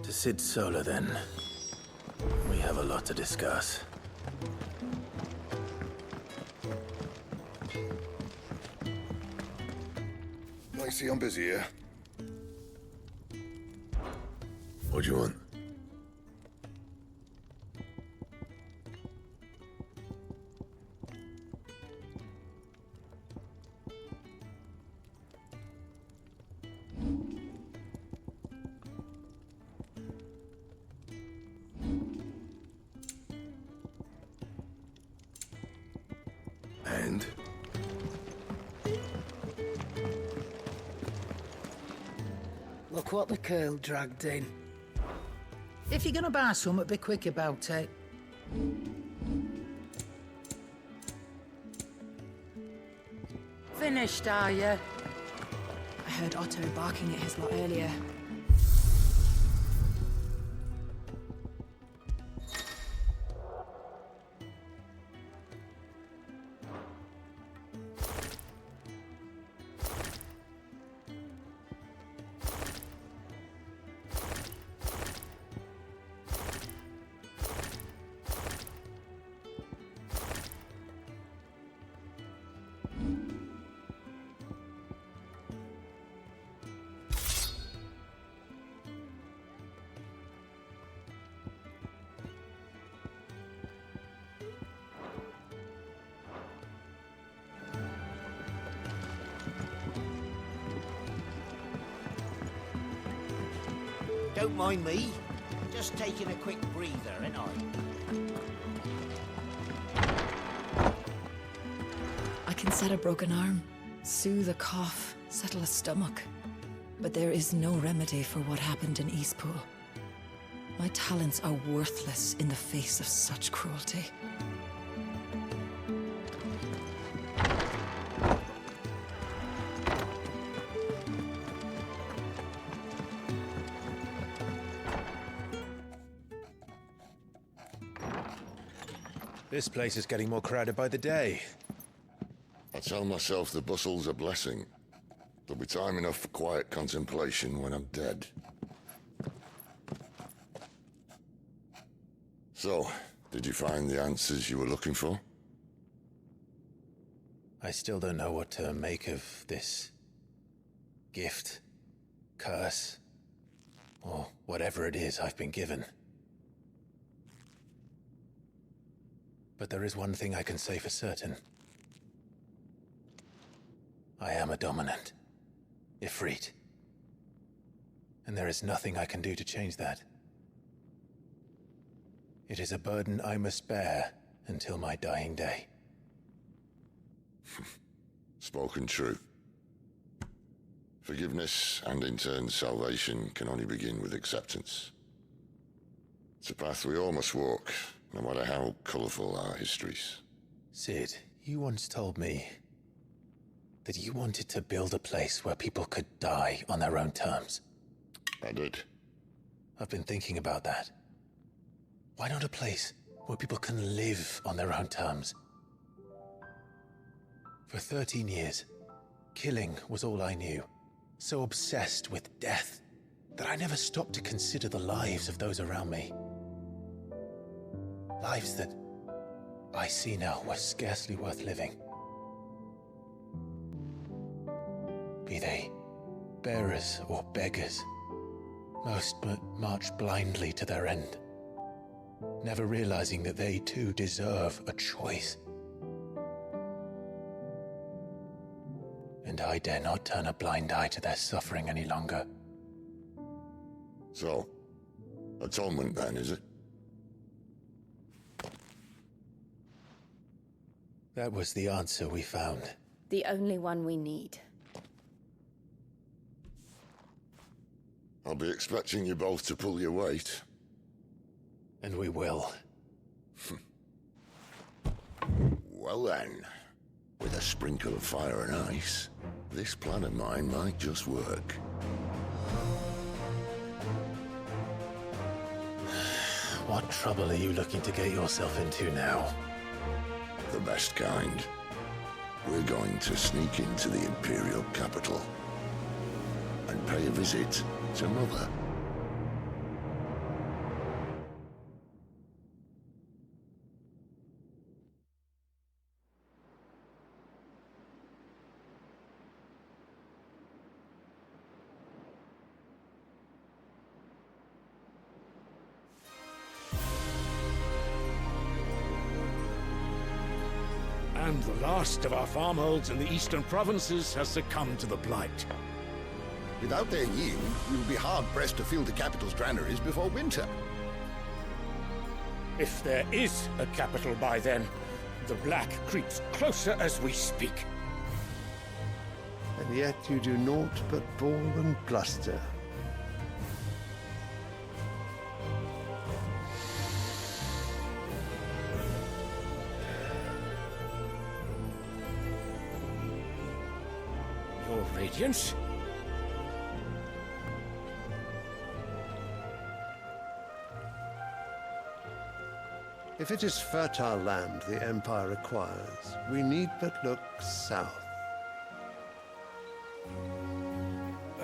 To Sid Solar, then. We have a lot to discuss. I see I'm busy here. What do you want? And? Look what the curl dragged in. If you're gonna buy something, be quick about it. Finished, are you? I heard Otto barking at his lot earlier. Don't mind me. Just taking a quick breather, ain't I? I can set a broken arm, soothe a cough, settle a stomach. But there is no remedy for what happened in Eastpool. My talents are worthless in the face of such cruelty. This place is getting more crowded by the day. I tell myself the bustle's a blessing. There'll be time enough for quiet contemplation when I'm dead. So, did you find the answers you were looking for? I still don't know what to make of this gift, curse, or whatever it is I've been given. But there is one thing I can say for certain. I am a dominant, Ifrit. And there is nothing I can do to change that. It is a burden I must bear until my dying day. Spoken true. Forgiveness and in turn salvation can only begin with acceptance. It's a path we all must walk, no matter how colourful our histories. Sid, you once told me that you wanted to build a place where people could die on their own terms. I did. I've been thinking about that. Why not a place where people can live on their own terms? For 13 years, killing was all I knew. So obsessed with death that I never stopped to consider the lives of those around me. Lives that I see now were scarcely worth living. Be they bearers or beggars, most march blindly to their end, never realizing that they too deserve a choice. And I dare not turn a blind eye to their suffering any longer. So, atonement then, is it? That was the answer we found. The only one we need. I'll be expecting you both to pull your weight. And we will. Well then, with a sprinkle of fire and ice, this plan of mine might just work. What trouble are you looking to get yourself into now? The best kind. We're going to sneak into the Imperial capital and pay a visit to Mother. And the last of our farmholds in the eastern provinces has succumbed to the blight. Without their yield, we will be hard-pressed to fill the capital's granaries before winter. If there is a capital by then, the black creeps closer as we speak. And yet you do naught but bawl and bluster. Your Radiance? If it is fertile land the Empire acquires, we need but look south.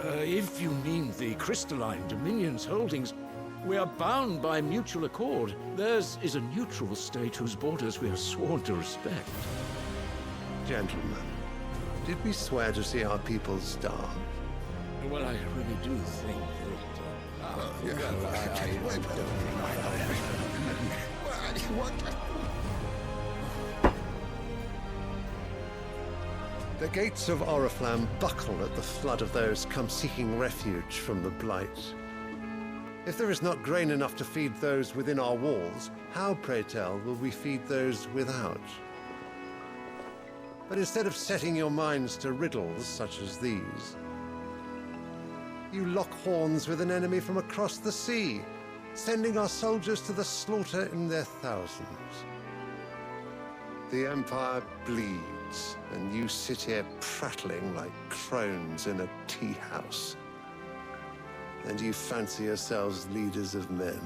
If you mean the crystalline Dominion's holdings, we are bound by mutual accord. Theirs is a neutral state whose borders we are sworn to respect. Gentlemen, did we swear to see our people starve? Well, I really do think The gates of Oriflamme buckle at the flood of those come seeking refuge from the blight. If there is not grain enough to feed those within our walls, how, pray tell, will we feed those without? But instead of setting your minds to riddles such as these, you lock horns with an enemy from across the sea, sending our soldiers to the slaughter in their thousands. The Empire bleeds, and you sit here prattling like crones in a tea house. And you fancy yourselves leaders of men.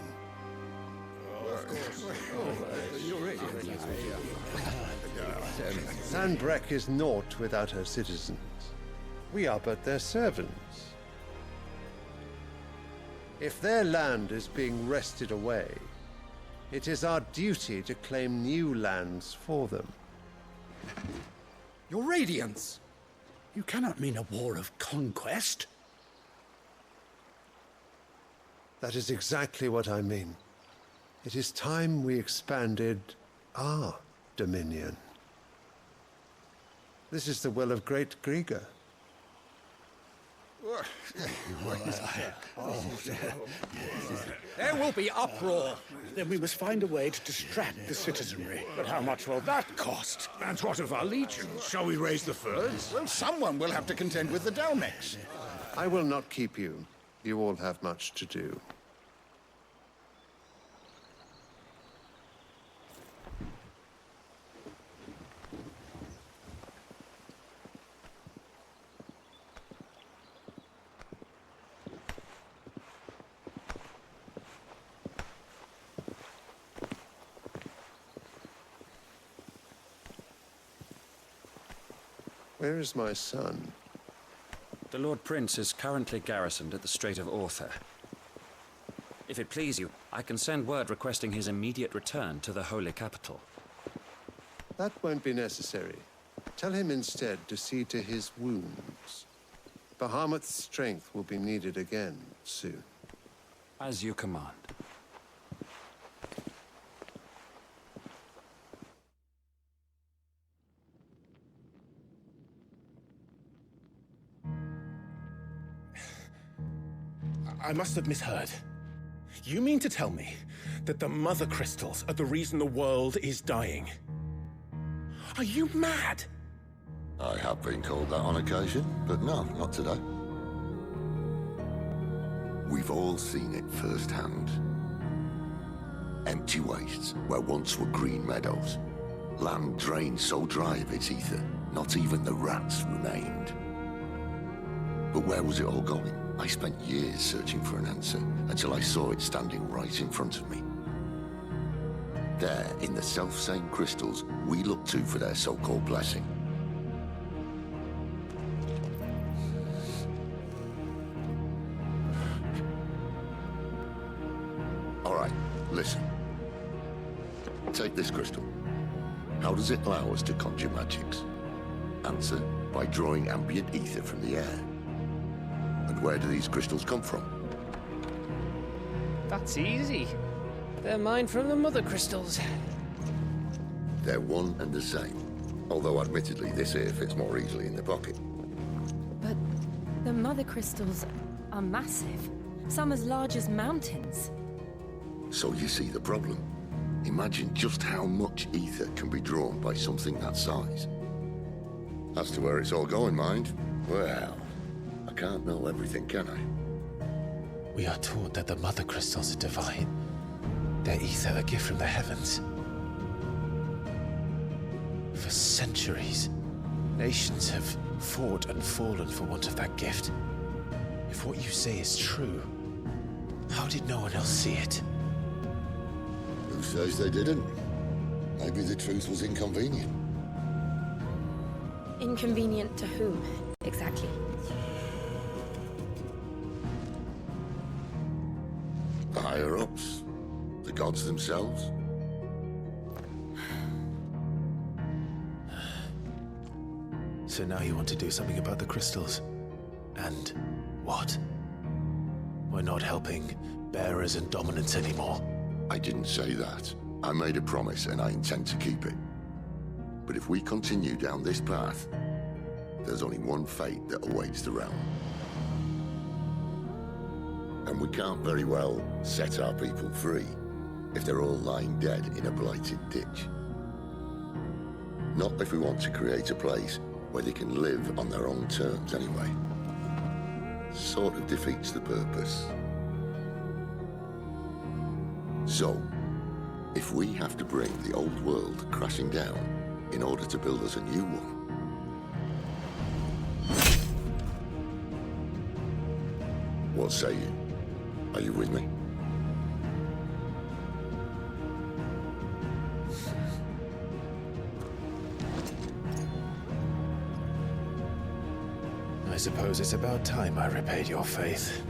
Sandbreck is naught without her citizens. We are but their servants. If their land is being wrested away, it is our duty to claim new lands for them. Your Radiance! You cannot mean a war of conquest. That is exactly what I mean. It is time we expanded our dominion. This is the will of great Grieger. There will be uproar. Then we must find a way to distract the citizenry. But how much will that cost? And what of our legions? Shall we raise the furs? Well, someone will have to contend with the Dalmex. I will not keep you. You all have much to do. Where is my son? The Lord Prince is currently garrisoned at the Strait of Author. If it please you, I can send word requesting his immediate return to the Holy Capital. That won't be necessary. Tell him instead to see to his wounds. Bahamut's strength will be needed again soon. As you command. I must have misheard. You mean to tell me that the Mother Crystals are the reason the world is dying? Are you mad? I have been called that on occasion, but no, not today. We've all seen it firsthand. Empty wastes where once were green meadows. Land drained so dry of its ether, not even the rats remained. But where was it all going? I spent years searching for an answer, until I saw it standing right in front of me. There, in the self-same crystals we look to for their so-called blessing. All right, listen. Take this crystal. How does it allow us to conjure magics? Answer, by drawing ambient ether from the air. And where do these crystals come from? That's easy. They're mined from the mother crystals. They're one and the same. Although admittedly, this here fits more easily in the pocket. But the mother crystals are massive. Some as large as mountains. So you see the problem. Imagine just how much ether can be drawn by something that size. As to where it's all going, mind, well, I can't know everything, can I? We are taught that the mother crystals are divine. Their ether a gift from the heavens. For centuries, nations have fought and fallen for want of that gift. If what you say is true, how did no one else see it? Who says they didn't? Maybe the truth was inconvenient. Inconvenient to whom, exactly? The higher-ups? The gods themselves? So now you want to do something about the crystals? And what? We're not helping bearers and dominants anymore. I didn't say that. I made a promise and I intend to keep it. But if we continue down this path, there's only one fate that awaits the realm. And we can't very well set our people free if they're all lying dead in a blighted ditch. Not if we want to create a place where they can live on their own terms anyway. Sort of defeats the purpose. So, if we have to bring the old world crashing down in order to build us a new one, what say you? Are you with me? I suppose it's about time I repaid your faith.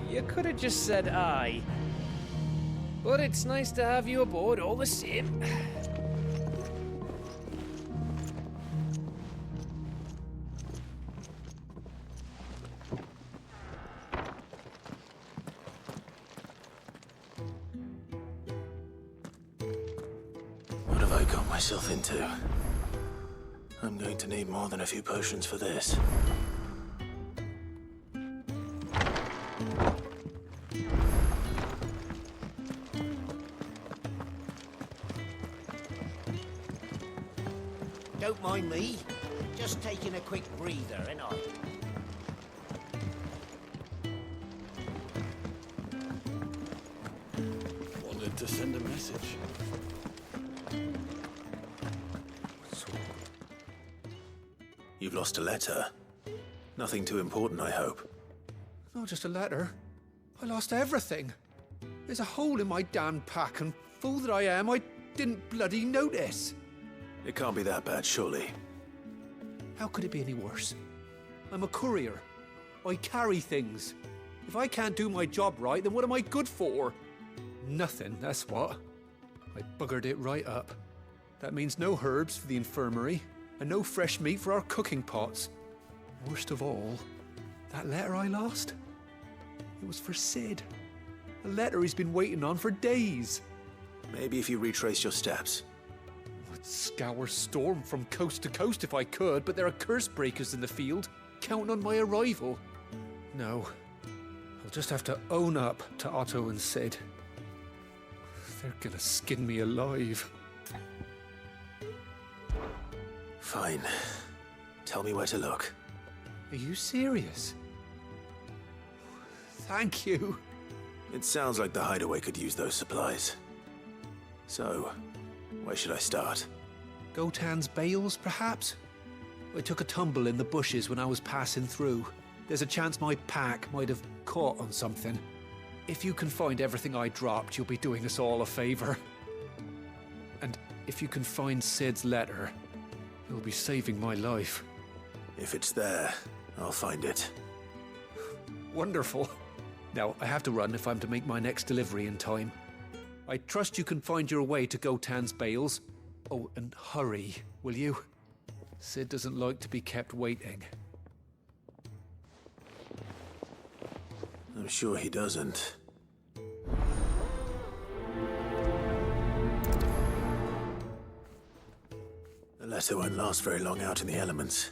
You could have just said aye. But it's nice to have you aboard all the same. What have I got myself into? I'm going to need more than a few potions for this. Don't mind me. Just taking a quick breather, ain't I? Wanted to send a message. You've lost a letter. Nothing too important, I hope. Not just a letter. I lost everything. There's a hole in my damn pack, and fool that I am, I didn't bloody notice. It can't be that bad, surely. How could it be any worse? I'm a courier. I carry things. If I can't do my job right, then what am I good for? Nothing, that's what. I buggered it right up. That means no herbs for the infirmary, and no fresh meat for our cooking pots. Worst of all, that letter I lost? It was for Sid. A letter he's been waiting on for days. Maybe if you retrace your steps. I'd scour Storm from coast to coast if I could, but there are curse breakers in the field, counting on my arrival. No, I'll just have to own up to Otto and Sid. They're gonna skin me alive. Fine. Tell me where to look. Are you serious? Thank you. It sounds like the hideaway could use those supplies. So, where should I start? Gotan's bales, perhaps? I took a tumble in the bushes when I was passing through. There's a chance my pack might have caught on something. If you can find everything I dropped, you'll be doing us all a favor. And if you can find Sid's letter, you'll be saving my life. If it's there, I'll find it. Wonderful. Now, I have to run if I'm to make my next delivery in time. I trust you can find your way to Gotan's bales. Oh, and hurry, will you? Sid doesn't like to be kept waiting. I'm sure he doesn't. The letter won't last very long out in the elements.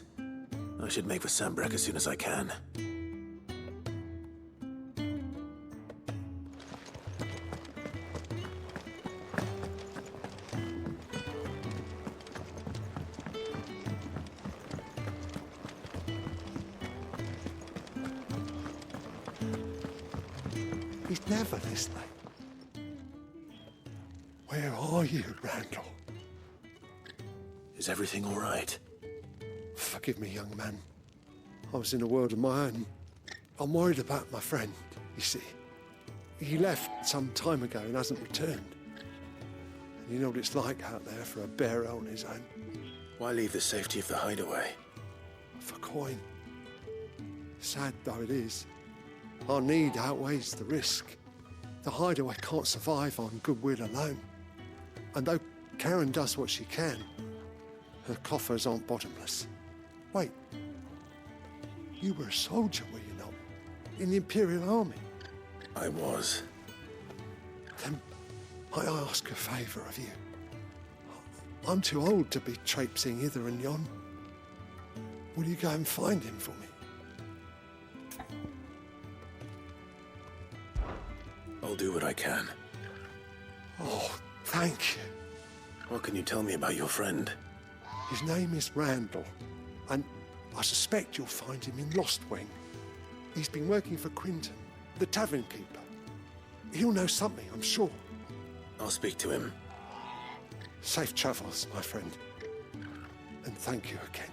I should make for Sambrek as soon as I can. He's never listening. Where are you, Randall? Is everything all right? Forgive me, young man. I was in a world of my own. I'm worried about my friend, you see. He left some time ago and hasn't returned. And you know what it's like out there for a bearer on his own. Why leave the safety of the hideaway? For coin. Sad though it is, our need outweighs the risk. The hideaway can't survive on goodwill alone. And though Karen does what she can, her coffers aren't bottomless. Wait, you were a soldier, were you not? In the Imperial Army? I was. Then I ask a favour of you. I'm too old to be traipsing hither and yon. Will you go and find him for me? I'll do what I can. Oh, thank you. What can you tell me about your friend? His name is Randall, and I suspect you'll find him in Lost Wing. He's been working for Quinton, the tavern keeper. He'll know something, I'm sure. I'll speak to him. Safe travels, my friend. And thank you again.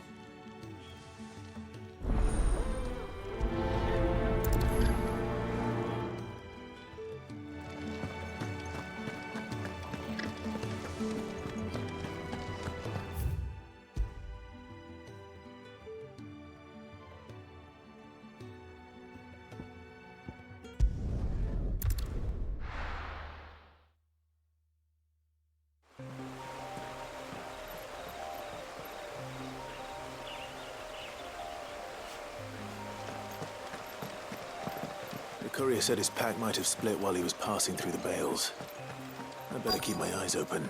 The courier said his pack might have split while he was passing through the bales. I'd better keep my eyes open.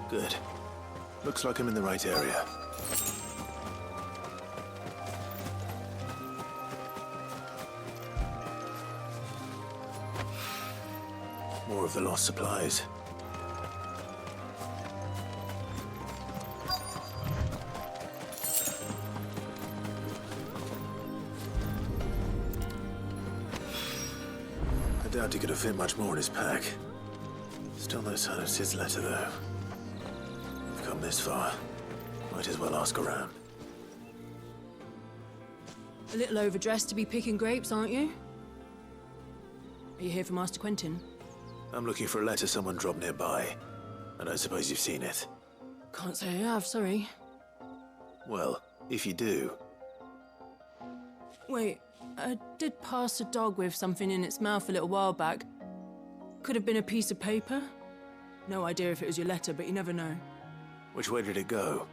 Good. Looks like I'm in the right area. More of the lost supplies. I doubt he could have fit much more in his pack. Still no sign of Sid's letter, though. We've come this far. Might as well ask around. A little overdressed to be picking grapes, aren't you? Are you here for Master Quentin? I'm looking for a letter someone dropped nearby. I don't suppose you've seen it. Can't say I have, sorry. Well, if you do... Wait, I did pass a dog with something in its mouth a little while back. Could have been a piece of paper. No idea if it was your letter, but you never know. Which way did it go?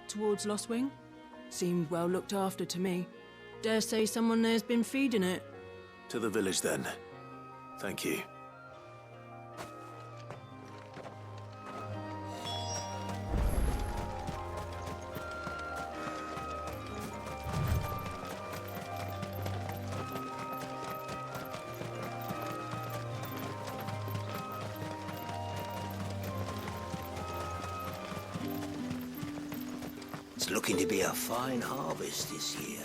Towards Lost Wing? Seemed well looked after to me. Dare say someone there's been feeding it. To the village, then. Thank you. It's looking to be a fine harvest this year.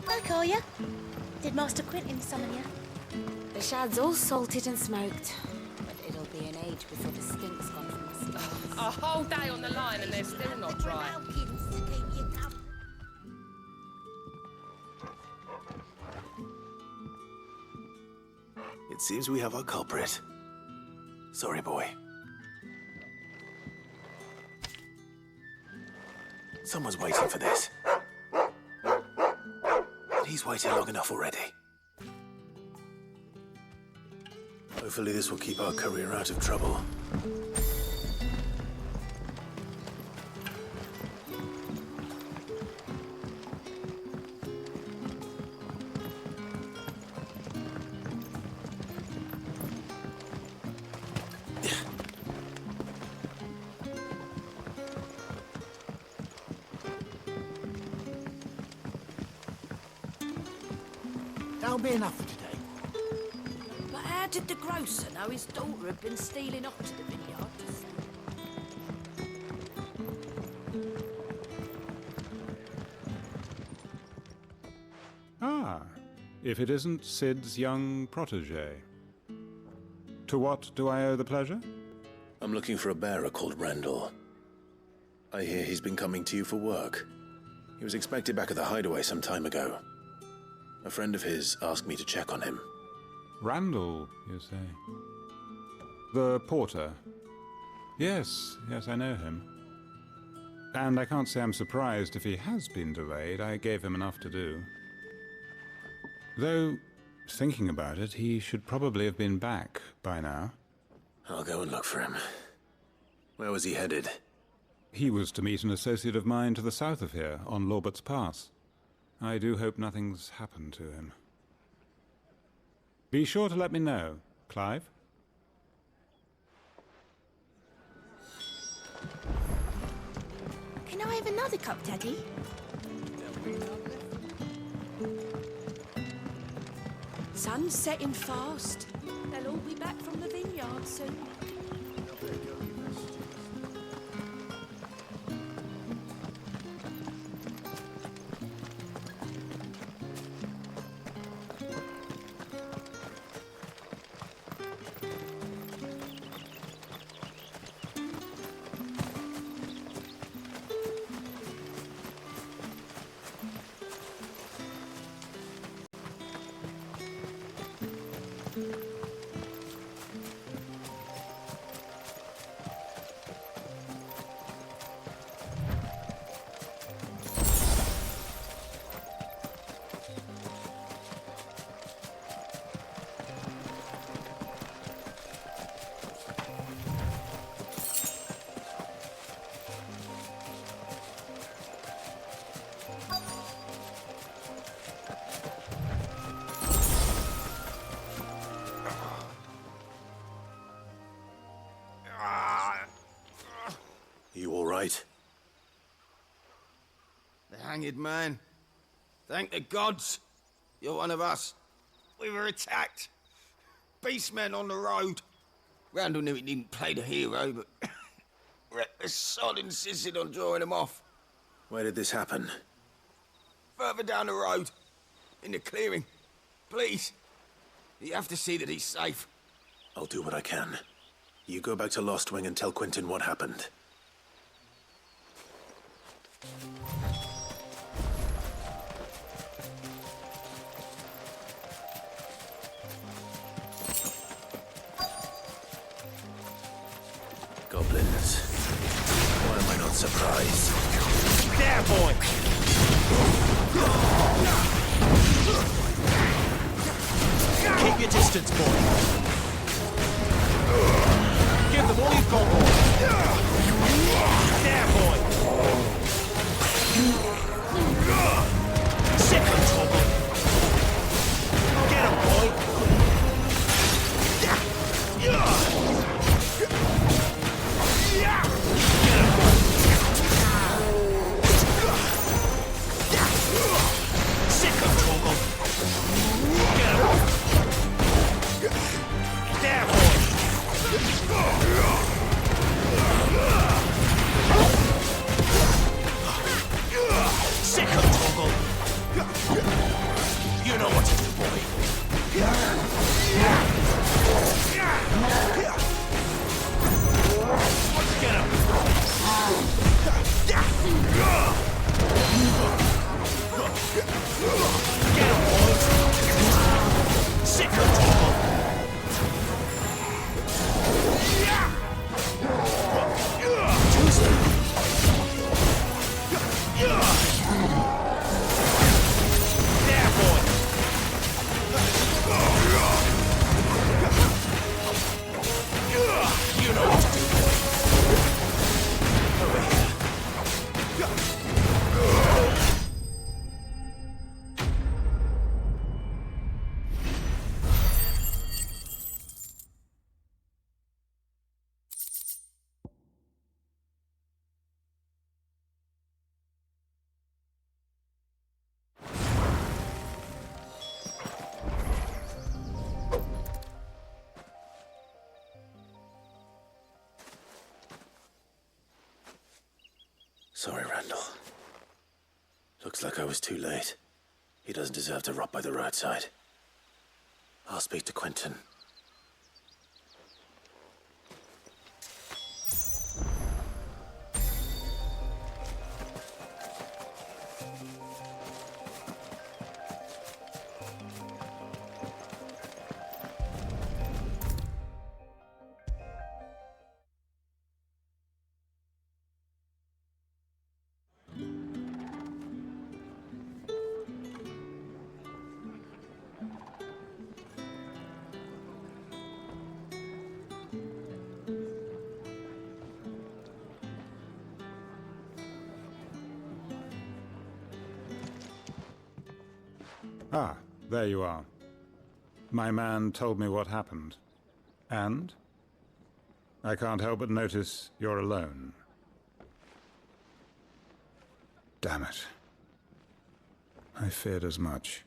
Back, are ya? Did Master Quentin summon ya? The shad's all salted and smoked, but it'll be an age before the stink's gone from the stones. A whole day on the line and they're still not dry. It seems we have our culprit. Sorry, boy. Someone's waiting for this. He's waited long enough already. Hopefully this will keep our courier out of trouble. That'll be enough for today. But how did the grocer know his daughter had been stealing off to the vineyard to sell? Ah, if it isn't Sid's young protege. To what do I owe the pleasure? I'm looking for a bearer called Randall. I hear he's been coming to you for work. He was expected back at the hideaway some time ago. A friend of his asked me to check on him. Randall, you say? The porter? Yes, I know him. And I can't say I'm surprised if he has been delayed. I gave him enough to do. Though, thinking about it, he should probably have been back by now. I'll go and look for him. Where was he headed? He was to meet an associate of mine to the south of here, on Lorbert's Pass. I do hope nothing's happened to him. Be sure to let me know, Clive. Can I have another cup, Daddy? Sun's setting fast. They'll all be back from the vineyard soon. You all right? The hanged man. Thank the gods. You're one of us. We were attacked. Beastmen on the road. Randall knew he didn't play the hero, but reckless sod insisted on drawing him off. Where did this happen? Further down the road. In the clearing. Please. You have to see that he's safe. I'll do what I can. You go back to Lost Wing and tell Quentin what happened. Goblins. Why am I not surprised? There, boy! Keep your distance, boy. Give them all you've got, boy. There, boy. Sick of trouble. Get him, boy. Sick of trouble. Get him. There, boy. Sorry, Randall. Looks like I was too late. He doesn't deserve to rot by the roadside. I'll speak to Quentin. Ah, there you are. My man told me what happened. And? I can't help but notice you're alone. Damn it. I feared as much.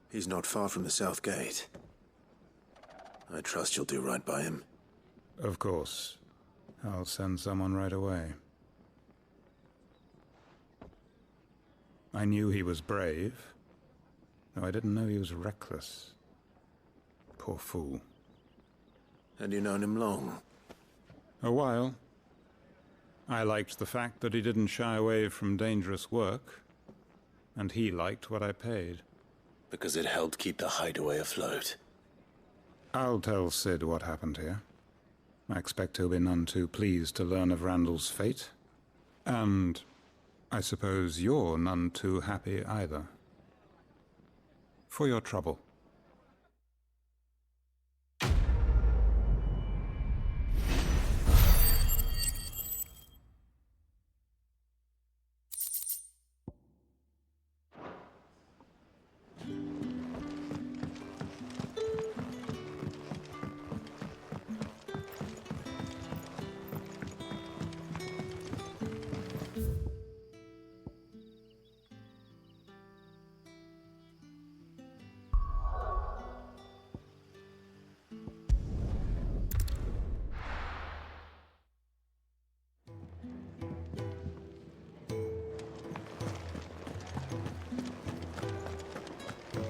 He's not far from the South Gate. I trust you'll do right by him. Of course. I'll send someone right away. I knew he was brave, though I didn't know he was reckless. Poor fool. Had you known him long? A while. I liked the fact that he didn't shy away from dangerous work, and he liked what I paid. Because it helped keep the hideaway afloat. I'll tell Sid what happened here. I expect he'll be none too pleased to learn of Randall's fate. And I suppose you're none too happy either. For your trouble.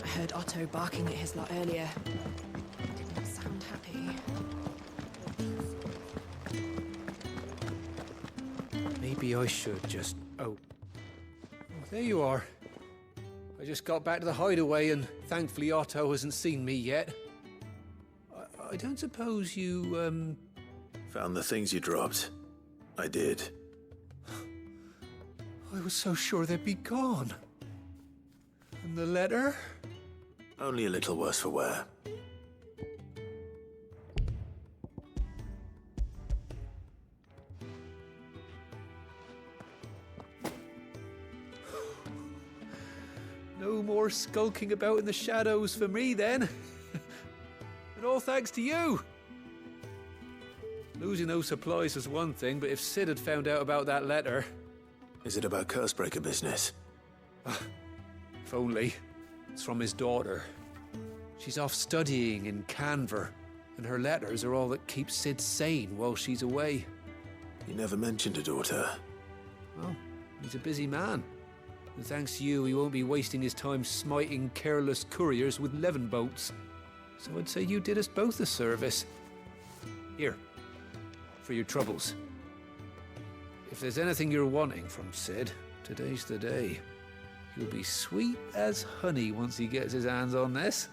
I heard Otto barking at his lot earlier. Didn't sound happy. Maybe I should just... Oh, there you are. I just got back to the hideaway and thankfully Otto hasn't seen me yet. I don't suppose you, Found the things you dropped. I did. I was so sure they'd be gone. And the letter? Only a little worse for wear. No more skulking about in the shadows for me, then. And all thanks to you. Losing those supplies is one thing, but if Sid had found out about that letter... Is it about Cursebreaker business? If only. It's from his daughter. She's off studying in Canver, and her letters are all that keeps Sid sane while she's away. You never mentioned a daughter. Well, he's a busy man. And thanks to you, he won't be wasting his time smiting careless couriers with levin boats. So I'd say you did us both a service. Here, for your troubles. If there's anything you're wanting from Sid, today's the day. He'll be sweet as honey once he gets his hands on this.